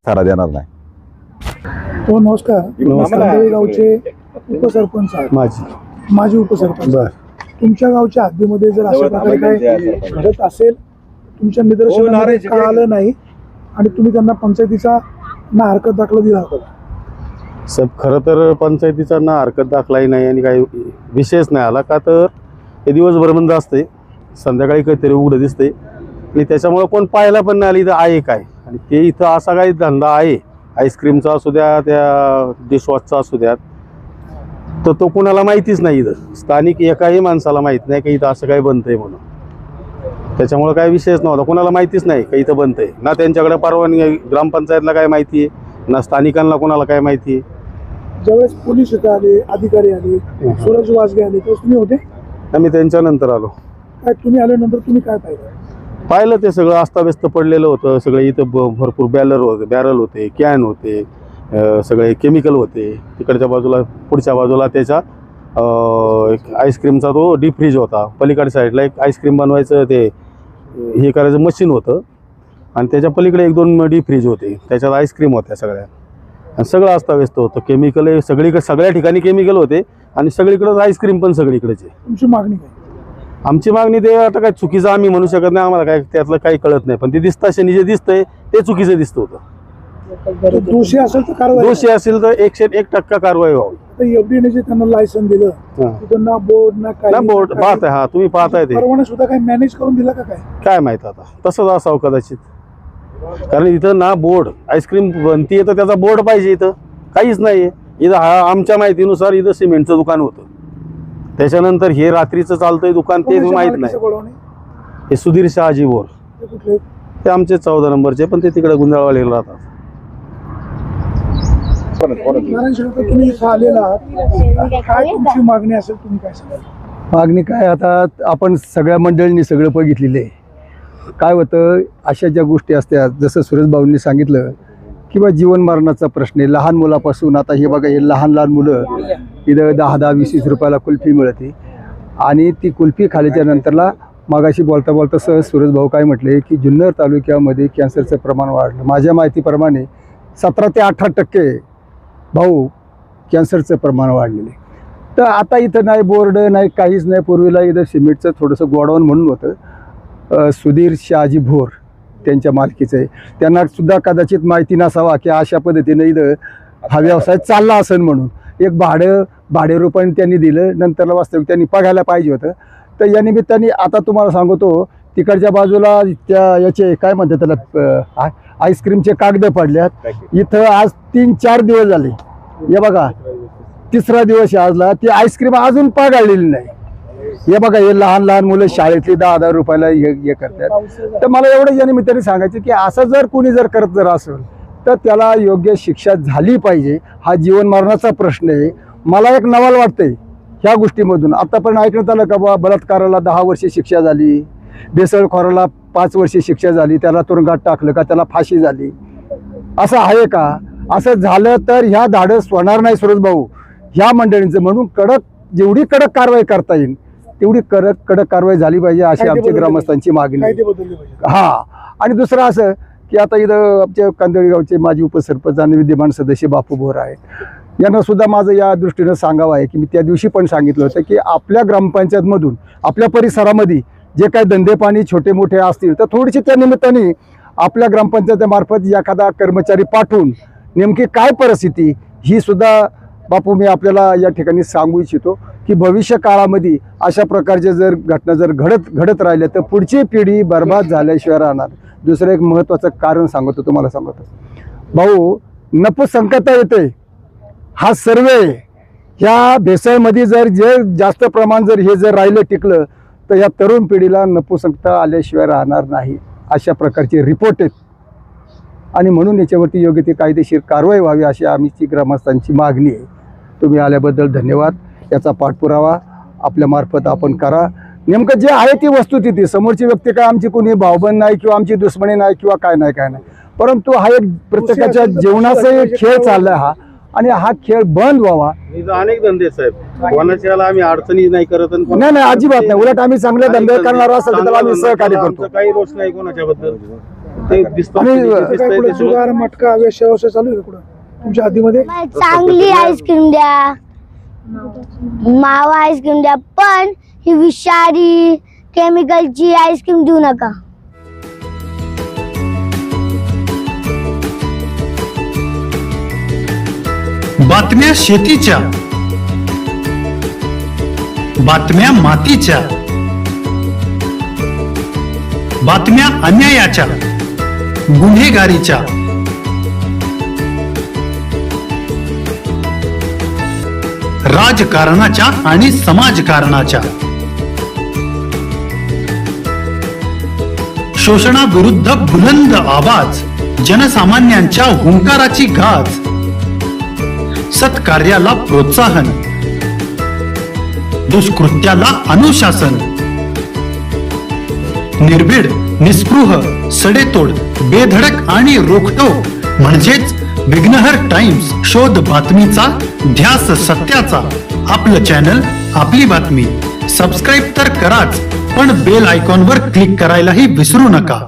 थारा देणार नाही. हो नमस्कार. नांदेड गावचे उपसरपंच आहेत, माजी उपसरपंच. तुमच्या गावच्या हद्दीमध्ये जर अशा प्रकारे काही घडत असेल, तुमच्या निदर्शनामध्ये का आलं नाही आणि तुम्ही त्यांना पंचायतीचा ना हरकत दाखला दिला होता? साहेब खरं तर पंचायतीचा ना हरकत दाखलाही नाही आणि काही विषयच नाही आला का, तर हे दिवसभर बंद असते, संध्याकाळी काहीतरी उघडं दिसते आणि त्याच्यामुळे कोण पाहायला पण नाही आली इथं आहे काय. आणि ते इथं असा काही धंदा आहे, आईस्क्रीमचा असू द्या, त्या डिशवॉशचा असू द्या, तर तो कुणाला माहितीच नाही. इथं स्थानिक एकाही माणसाला माहीत नाही की इथं असं काही बनतंय म्हणून. त्याच्यामुळे काही विषयच नव्हता, कोणाला माहितीच नाही की इथं बनतंय. ना त्यांच्याकडे परवानगी आहे, ग्रामपंचायतला काय माहिती आहे, ना स्थानिकांना कोणाला काय माहिती आहे. ज्यावेळेस पोलीस इथं आले, अधिकारी आले, सूरज वासगे आले, तेव्हा तुम्ही होते? आम्ही त्यांच्यानंतर आलो. काय तुम्ही आल्यानंतर तुम्ही काय पाहिलं ते सगळं अस्ताव्यस्त पडलेलं होतं. सगळे इथं भरपूर बॅरल होते, कॅन होते, सगळे केमिकल होते. तिकडच्या बाजूला, पुढच्या बाजूला त्याचा आईस्क्रीमचा तो डीप फ्रीज होता. पलीकडच्या साईडला एक आईस्क्रीम बनवायचं ते हे करायचं मशीन होतं आणि त्याच्या पलीकडे 1-2 डीप फ्रीज होते, त्याच्यात आईस्क्रीम होत्या सगळ्या. आणि सगळं अस्ताव्यस्त होतं. केमिकल हे सगळ्या ठिकाणी केमिकल होते आणि सगळीकडेच आईस्क्रीम पण सगळीकडेच आहे. तुमची मागणी काय? आमची मागणी ते आता काय चुकीचं आम्ही म्हणू शकत नाही, आम्हाला काय त्यातलं काही कळत नाही, पण ते दिसतं शनी जे दिसतंय ते चुकीचं दिसतं होतं. दोषी असेल तर कारवाई, दोषी असेल तर 101% कारवाई व्हावी. एफडीने जे त्यांना लायसन दिलं, तिथं ना बोर्ड ना काय, बोर्ड पाहताय, हा तुम्ही पाहताय ते परवाना सुद्धा काही मॅनेज करून दिला का काय माहित आता. तसंच असावं कदाचित, कारण इथं ना बोर्ड, आईस्क्रीम बनतीये तर त्याचा बोर्ड पाहिजे, इथं काहीच नाहीये. इथं आमच्या माहितीनुसार इथं सिमेंटचं दुकान होतं, त्याच्यानंतर हे रात्रीचं चालतंय दुकान ते माहित नाही. हे सुधीर शहाजी बोर, ते आमचे 14 नंबरचे, पण ते तिकडे गुंजाळवाडीला राहतात. तुम्ही इथं आलेला आहात, काय तुमची मागणी असेल, तुम्ही काय सांगाल? मागणी काय, आता आपण सगळ्या मंडळींनी सगळं बघितलेलं आहे. काय होतं, अशा ज्या गोष्टी असतात, जसं सुरेश भाऊंनी सांगितलं किंवा जीवन मरणाचा प्रश्न आहे. लहान मुलापासून, आता हे बघा, हे लहान मुलं इथं 10-10, 20-20 रुपयाला कुल्फी मिळते आणि ती कुल्फी खाल्याच्या नंतरला मागाशी बोलता बोलता सहज सुरेश भाऊ काय म्हटले की जुन्नर तालुक्यामध्ये कॅन्सरचं प्रमाण वाढलं. माझ्या माहितीप्रमाणे 17 ते 18% भाऊ कॅन्सरचं प्रमाण वाढलेलं आहे. तर आता इथं नाही बोर्ड नाही, काहीच नाही. पूर्वीला इथं सिमेंटचं थोडंसं गोडाऊन म्हणून होतं, सुधीर शहाजी भोर त्यांच्या मालकीचं आहे. त्यांना सुद्धा कदाचित माहिती नसावा की अशा पद्धतीनं इथं हा व्यवसाय चालला असेल म्हणून. एक भाडे रुपयाने त्यांनी दिलं, नंतरला वास्तविक त्यांनी बघायला पाहिजे होतं. तर या निमित्ताने आता तुम्हाला सांगतो, तिकडच्या बाजूला त्या याचे काय म्हणतात त्याला, आईस्क्रीमचे कागद पडल्यात. इथं आज 3-4 दिवस झाले, हे बघा 3रा दिवस आजला, ती आईस्क्रीम अजून पागाळलेली नाही. हे बघा, हे लहान मुलं शाळेतली 10-10 रुपयाला हे करतात. तर मला एवढं या निमित्ताने सांगायचं की असं जर कोणी जर करत जर असेल तर त्याला योग्य शिक्षा झाली पाहिजे. हा जीवन मरणाचा प्रश्न आहे. मला एक नवाल वाटतंय ह्या गोष्टीमधून. आता पण ऐकण्यात आलं का, बलात्काराला 10 वर्षे शिक्षा झाली, बेसळखोराला 5 वर्षे शिक्षा झाली, त्याला तुरुंगात टाकलं का, त्याला फाशी झाली. असं आहे का? असं झालं तर ह्या धाडस होणार नाही सुरेश भाऊ ह्या मंडळींचं. म्हणून जेवढी कडक कारवाई करता येईल तेवढी कडक कारवाई झाली पाहिजे, अशी आमची ग्रामस्थांची मागणी. हा, आणि दुसरं असं की आता इथं आमच्या कांदळी गावचे माजी उपसरपंच आणि विद्यमान सदस्य बापू भोर आहेत, यांना सुद्धा माझं या दृष्टीनं सांगावं आहे की मी त्या दिवशी पण सांगितलं होतं की आपल्या ग्रामपंचायतमधून, आपल्या परिसरामध्ये जे काही धंदे पाणी छोटे मोठे असतील तर थोडीशी त्या निमित्ताने आपल्या ग्रामपंचायतीमार्फत एखादा कर्मचारी पाठवून नेमकी काय परिस्थिती ही सुद्धा बापू मी आपल्याला या ठिकाणी सांगू इच्छितो की भविष्य काळामध्ये अशा प्रकारचे जर घटना जर घडत राहिल्या तर पुढची पिढी बर्बाद झाल्याशिवाय राहणार. दुसरं एक महत्त्वाचं कारण तुम्हाला सांगतो भाऊ, नपुसंकता येते हा सर्वे ह्या भेसळमध्ये जर जे जास्त प्रमाण जर हे जर राहिलं टिकलं तर या तरुण पिढीला नपुसंकता आल्याशिवाय राहणार नाही, अशा प्रकारचे रिपोर्ट आहेत. आणि म्हणून याच्यावरती योग्य ती कायदेशीर कारवाई व्हावी अशी आमची ग्रामस्थांची मागणी आहे. तुम्ही आल्याबद्दल धन्यवाद. याचा पाठपुरावा आपल्या मार्फत आपण करा. नेमकं जे आहे ती वस्तुस्थिती, समोरची व्यक्ती काय आमची कोणी भावबंद नाही किंवा आमची दुश्मनी नाही किंवा काय नाही, परंतु हा एक प्रत्येकाच्या जीवनाचा एक खेळ चाललाय हा, आणि हा खेळ बंद व्हावा. अनेक धंदे साहेब, कोणाच्याला आम्ही अडचणी नाही करत, नाही अजिबात नाही. उलट आम्ही चांगले धंदे करणार असेल तर त्याला आम्ही सहकार्य करतो. काही रोष नाही कोणाच्याबद्दल. ते दिसतं आणि काय पुढे जुगार मटका व्यवसाय चालू आहे का पुढे तुमच्या हद्दीमध्ये? चांगली आईस्क्रीम द्या, मावा आईस्क्रीम द्या, पण ही विषारी केमिकलची आईस्क्रीम देऊ नका. बातम्या शेतीच्या, बातम्या मातीच्या, बातम्या अन्यायाच्या, गुन्हेगारीच्या, राजकारणाच्या आणि समाजकारणाच्या, शोषणाविरुद्ध बुलंद आवाज, जनसामान्यांच्या हुंकाराची गाज, सत्कार्याला प्रोत्साहन, दुष्कृत्याला अनुशासन, निर्भीड, निस्पृह, सडेतोड, बेधडक आणि रोखटोक म्हणजेच विघ्नहर टाइम्स. शोध बातमीचा, ध्यास सत्याचा. आपलं चॅनल, आपली बातमी. सबस्क्राईब तर कराच, पण बेल आयकॉनवर क्लिक करायलाही विसरू नका.